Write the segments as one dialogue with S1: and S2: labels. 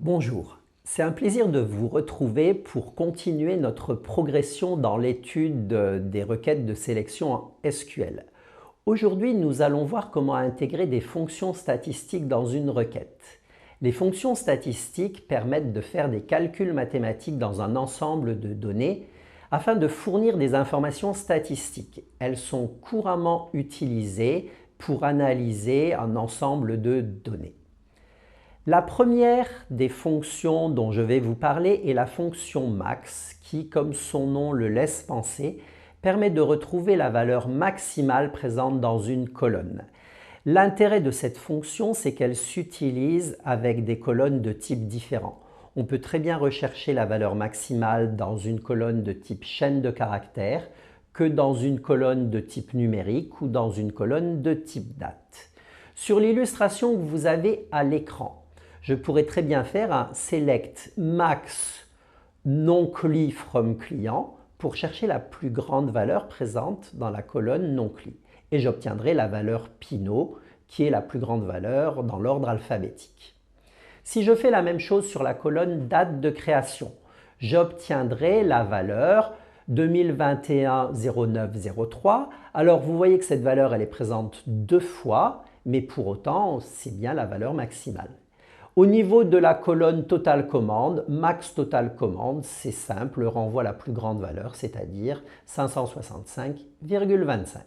S1: Bonjour, c'est un plaisir de vous retrouver pour continuer notre progression dans l'étude des requêtes de sélection en SQL. Aujourd'hui, nous allons voir comment intégrer des fonctions statistiques dans une requête. Les fonctions statistiques permettent de faire des calculs mathématiques dans un ensemble de données afin de fournir des informations statistiques. Elles sont couramment utilisées pour analyser un ensemble de données. La première des fonctions dont je vais vous parler est la fonction max qui, comme son nom le laisse penser, permet de retrouver la valeur maximale présente dans une colonne. L'intérêt de cette fonction, c'est qu'elle s'utilise avec des colonnes de types différents. On peut très bien rechercher la valeur maximale dans une colonne de type chaîne de caractères que dans une colonne de type numérique ou dans une colonne de type date. Sur l'illustration que vous avez à l'écran, je pourrais très bien faire un select max non-cli from client pour chercher la plus grande valeur présente dans la colonne non-cli. Et j'obtiendrai la valeur Pinot, qui est la plus grande valeur dans l'ordre alphabétique. Si je fais la même chose sur la colonne date de création, j'obtiendrai la valeur 2021-09-03. Alors vous voyez que cette valeur elle est présente deux fois, mais pour autant c'est bien la valeur maximale. Au niveau de la colonne Total Commande, Max Total Commande, c'est simple, renvoie la plus grande valeur, c'est-à-dire 565,25.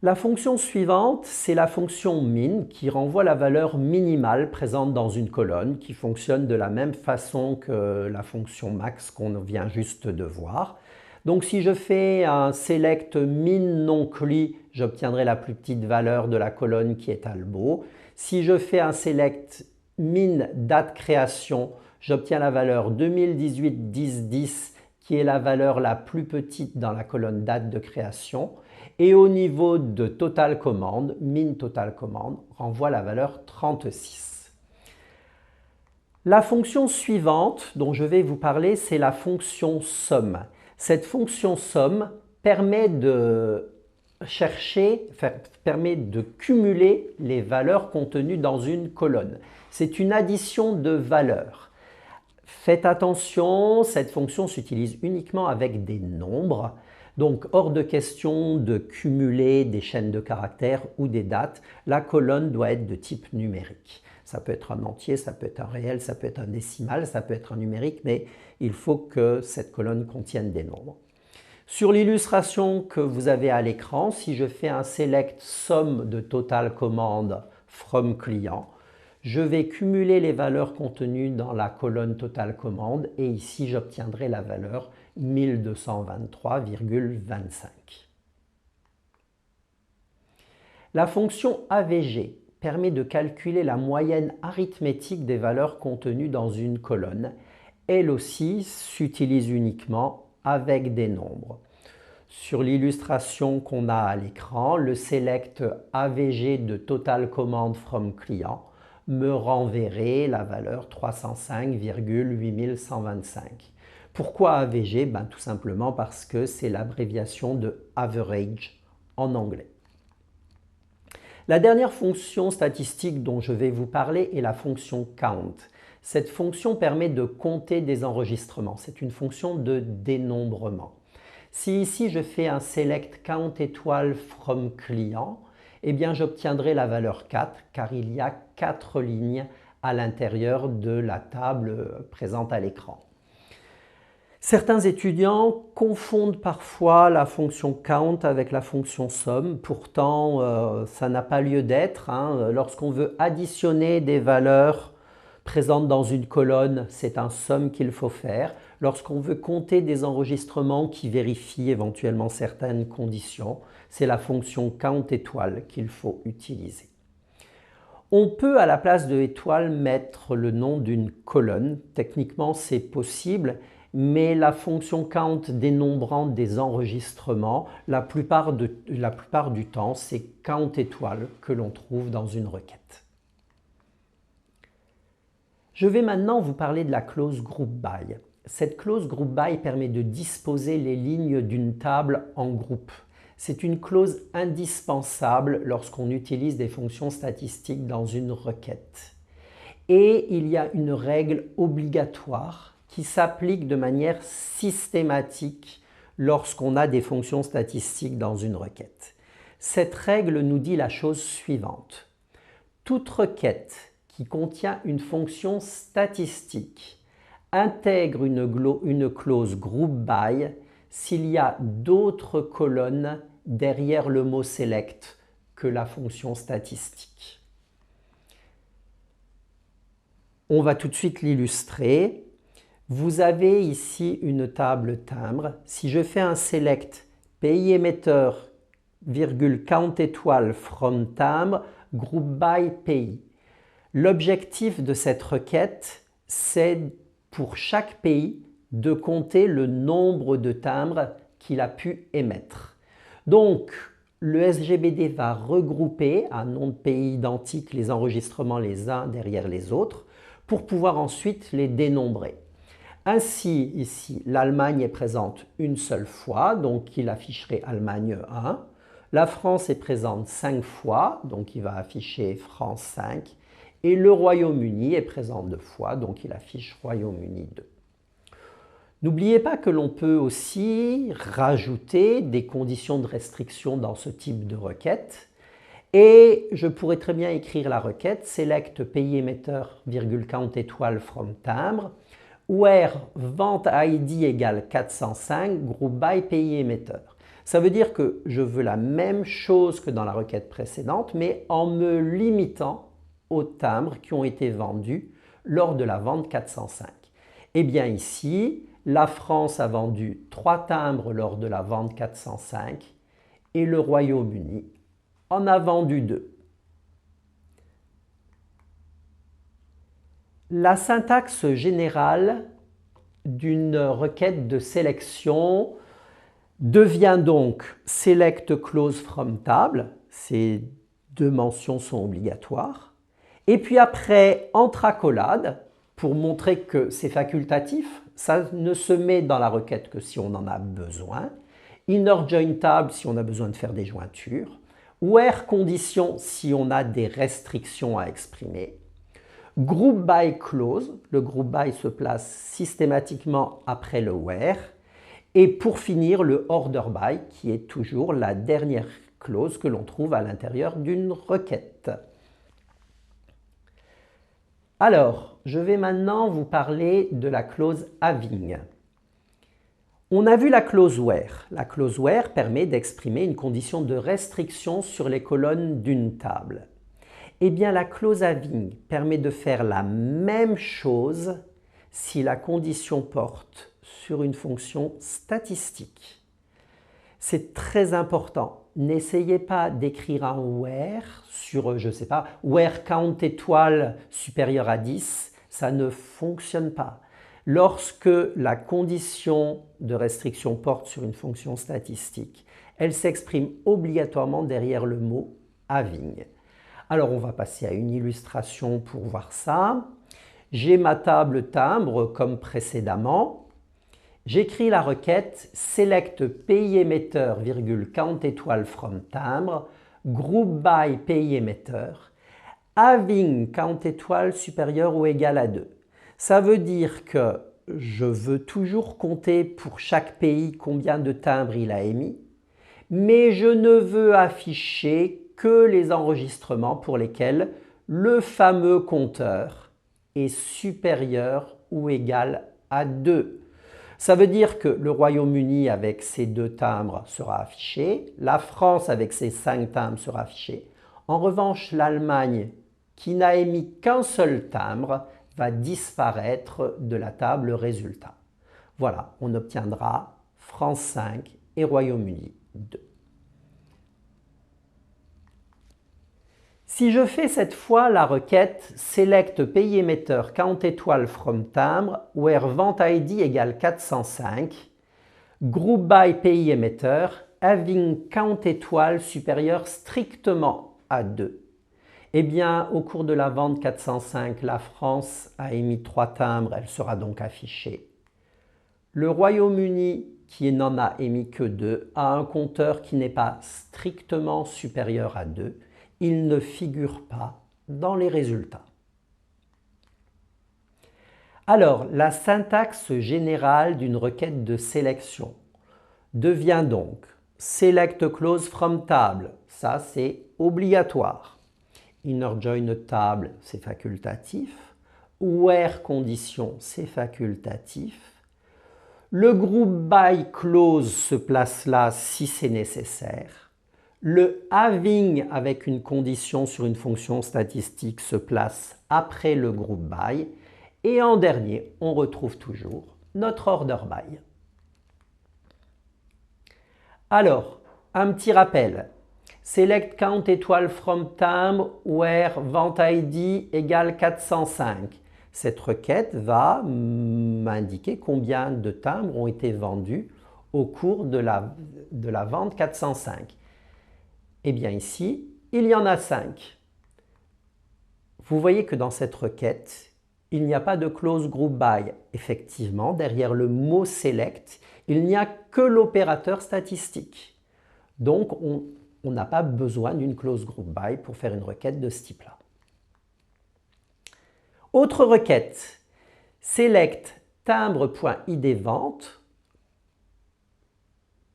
S1: La fonction suivante, c'est la fonction min qui renvoie la valeur minimale présente dans une colonne qui fonctionne de la même façon que la fonction max qu'on vient juste de voir. Donc si je fais un select min non-cli, j'obtiendrai la plus petite valeur de la colonne qui est Talbot. Si je fais un select min date création, j'obtiens la valeur 2018-10-10 qui est la valeur la plus petite dans la colonne date de création. Et au niveau de total commande, min total commande renvoie la valeur 36. La fonction suivante dont je vais vous parler, c'est la fonction somme. Cette fonction somme permet de cumuler les valeurs contenues dans une colonne. C'est une addition de valeurs. Faites attention, cette fonction s'utilise uniquement avec des nombres. Donc, hors de question de cumuler des chaînes de caractères ou des dates. La colonne doit être de type numérique. Ça peut être un entier, ça peut être un réel, ça peut être un décimal, ça peut être un numérique, mais il faut que cette colonne contienne des nombres. Sur l'illustration que vous avez à l'écran, si je fais un select somme de total commande from client, je vais cumuler les valeurs contenues dans la colonne total commande et ici j'obtiendrai la valeur 1223,25. La fonction AVG permet de calculer la moyenne arithmétique des valeurs contenues dans une colonne. Elle aussi s'utilise uniquement avec des nombres. Sur l'illustration qu'on a à l'écran, le select AVG de total command from client me renverrait la valeur 305,8125. Pourquoi AVG? Tout simplement parce que c'est l'abréviation de average en anglais. La dernière fonction statistique dont je vais vous parler est la fonction count. Cette fonction permet de compter des enregistrements. C'est une fonction de dénombrement. Si ici je fais un select count étoile from client, eh bien j'obtiendrai la valeur 4 car il y a 4 lignes à l'intérieur de la table présente à l'écran. Certains étudiants confondent parfois la fonction count avec la fonction somme. Pourtant, ça n'a pas lieu d'être. Lorsqu'on veut additionner des valeurs présentes dans une colonne, c'est un somme qu'il faut faire. Lorsqu'on veut compter des enregistrements qui vérifient éventuellement certaines conditions, c'est la fonction count étoile qu'il faut utiliser. On peut à la place de étoile mettre le nom d'une colonne. Techniquement, c'est possible. Mais la fonction count dénombrant des enregistrements, la plupart du temps, c'est count étoile que l'on trouve dans une requête. Je vais maintenant vous parler de la clause group by. Cette clause group by permet de disposer les lignes d'une table en groupe. C'est une clause indispensable lorsqu'on utilise des fonctions statistiques dans une requête. Et il y a une règle obligatoire qui s'applique de manière systématique lorsqu'on a des fonctions statistiques dans une requête. Cette règle nous dit la chose suivante. Toute requête qui contient une fonction statistique intègre une clause group by s'il y a d'autres colonnes derrière le mot select que la fonction statistique. On va tout de suite l'illustrer. Vous avez ici une table timbre. Si je fais un select pays émetteur, count étoile from timbre, group by pays. L'objectif de cette requête, c'est pour chaque pays de compter le nombre de timbres qu'il a pu émettre. Donc, le SGBD va regrouper à nom de pays identique les enregistrements les uns derrière les autres pour pouvoir ensuite les dénombrer. Ainsi, ici, l'Allemagne est présente une seule fois, donc il afficherait Allemagne 1. La France est présente 5 fois, donc il va afficher France 5. Et le Royaume-Uni est présent 2 fois, donc il affiche Royaume-Uni 2. N'oubliez pas que l'on peut aussi rajouter des conditions de restriction dans ce type de requête. Et je pourrais très bien écrire la requête select pays émetteur, count étoile from timbre, where vente ID égale 405, group by pays émetteur. Ça veut dire que je veux la même chose que dans la requête précédente, mais en me limitant aux timbres qui ont été vendus lors de la vente 405. Eh bien ici, la France a vendu 3 timbres lors de la vente 405 et le Royaume-Uni en a vendu 2. La syntaxe générale d'une requête de sélection devient donc select clause from table, ces deux mentions sont obligatoires, et puis après entre accolades, pour montrer que c'est facultatif, ça ne se met dans la requête que si on en a besoin, inner join table si on a besoin de faire des jointures, where condition si on a des restrictions à exprimer, group by clause, le group by se place systématiquement après le where, et pour finir le order by qui est toujours la dernière clause que l'on trouve à l'intérieur d'une requête. Alors, je vais maintenant vous parler de la clause having. On a vu la clause where. La clause where permet d'exprimer une condition de restriction sur les colonnes d'une table. Eh bien, la clause having permet de faire la même chose si la condition porte sur une fonction statistique. C'est très important. N'essayez pas d'écrire un where sur, je ne sais pas, where count étoile supérieur à 10, ça ne fonctionne pas. Lorsque la condition de restriction porte sur une fonction statistique, elle s'exprime obligatoirement derrière le mot having. Alors on va passer à une illustration pour voir ça. J'ai ma table timbre comme précédemment. J'écris la requête select pays émetteur, count étoile from timbre, group by pays émetteur, having count étoile supérieur ou égal à 2. Ça veut dire que je veux toujours compter pour chaque pays combien de timbres il a émis, mais je ne veux afficher que les enregistrements pour lesquels le fameux compteur est supérieur ou égal à 2. Ça veut dire que le Royaume-Uni avec ses 2 timbres sera affiché, la France avec ses 5 timbres sera affichée. En revanche, l'Allemagne, qui n'a émis qu'un seul timbre, va disparaître de la table résultat. Voilà, on obtiendra France 5 et Royaume-Uni 2. Si je fais cette fois la requête select pays émetteur count étoile from timbre where vente ID égale 405, group by pays émetteur having count étoile supérieur strictement à 2. Eh bien, au cours de la vente 405, la France a émis 3 timbres, elle sera donc affichée. Le Royaume-Uni, qui n'en a émis que 2 a un compteur qui n'est pas strictement supérieur à 2, il ne figure pas dans les résultats. Alors, la syntaxe générale d'une requête de sélection devient donc select clause from table, ça c'est obligatoire. Inner join table, c'est facultatif. Where condition, c'est facultatif. Le group by clause se place là si c'est nécessaire. Le having avec une condition sur une fonction statistique se place après le group by. Et en dernier, on retrouve toujours notre order by. Alors, un petit rappel. Select count étoile from timbre where vente ID égale 405. Cette requête va m'indiquer combien de timbres ont été vendus au cours de la vente 405. Eh bien ici, il y en a 5. Vous voyez que dans cette requête, il n'y a pas de clause group by. Effectivement, derrière le mot select, il n'y a que l'opérateur statistique. Donc, on n'a pas besoin d'une clause group by pour faire une requête de ce type-là. Autre requête, select timbre.id vente,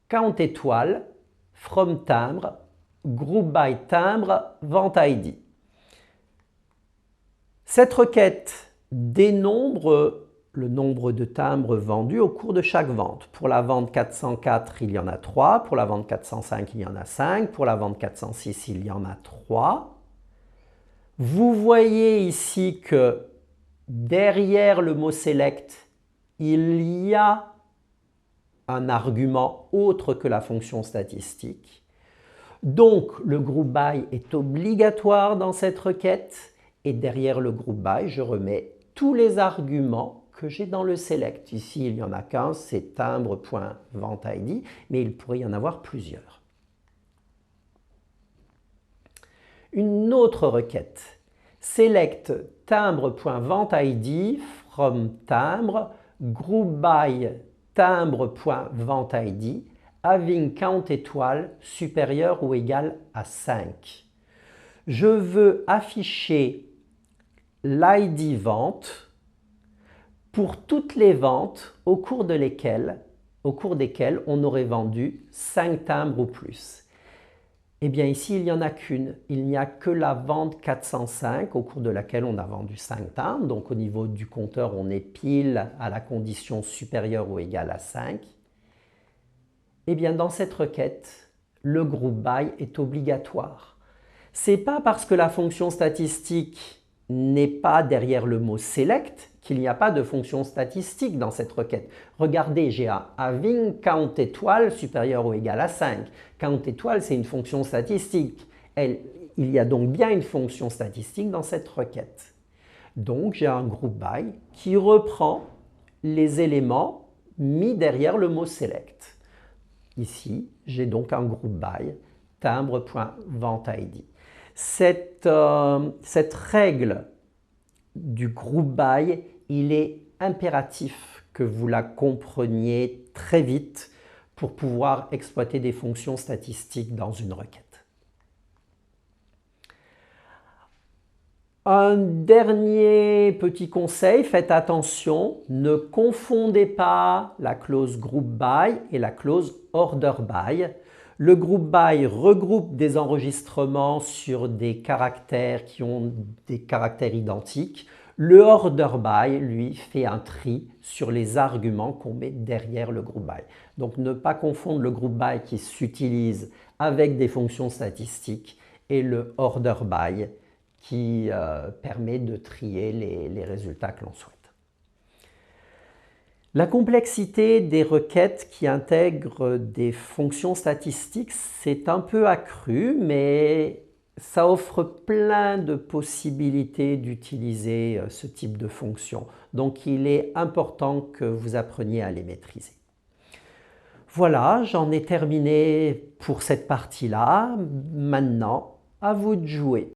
S1: count étoile, from timbre, group by timbre, vente ID. Cette requête dénombre le nombre de timbres vendus au cours de chaque vente. Pour la vente 404, il y en a 3. Pour la vente 405, il y en a 5. Pour la vente 406, il y en a 3. Vous voyez ici que derrière le mot select, il y a un argument autre que la fonction statistique. Donc, le group by est obligatoire dans cette requête. Et derrière le group by, je remets tous les arguments que j'ai dans le select. Ici, il n'y en a qu'un, c'est timbre.venteID, mais il pourrait y en avoir plusieurs. Une autre requête, select timbre.venteID from timbre, group by timbre.venteID, having count étoile supérieur ou égal à 5. Je veux afficher l'ID vente pour toutes les ventes au cours desquelles on aurait vendu 5 timbres ou plus. Eh bien ici, il n'y en a qu'une. Il n'y a que la vente 405 au cours de laquelle on a vendu 5 timbres. Donc au niveau du compteur, on est pile à la condition supérieure ou égale à 5. Eh bien dans cette requête, le group by est obligatoire. Ce n'est pas parce que la fonction statistique n'est pas derrière le mot select qu'il n'y a pas de fonction statistique dans cette requête. Regardez, j'ai un having count étoile supérieur ou égal à 5. Count étoile, c'est une fonction statistique. Il y a donc bien une fonction statistique dans cette requête. Donc, j'ai un group by qui reprend les éléments mis derrière le mot select. Ici, j'ai donc un group by timbre.venteID. Cette règle du group by, il est impératif que vous la compreniez très vite pour pouvoir exploiter des fonctions statistiques dans une requête. Un dernier petit conseil, faites attention, ne confondez pas la clause group by et la clause order by. Le group by regroupe des enregistrements sur des caractères qui ont des caractères identiques. Le order by, lui, fait un tri sur les arguments qu'on met derrière le group by. Donc, ne pas confondre le group by qui s'utilise avec des fonctions statistiques et le order by qui permet de trier les résultats que l'on souhaite. La complexité des requêtes qui intègrent des fonctions statistiques s'est un peu accrue, mais ça offre plein de possibilités d'utiliser ce type de fonction. Donc, il est important que vous appreniez à les maîtriser. Voilà, j'en ai terminé pour cette partie-là. Maintenant, à vous de jouer.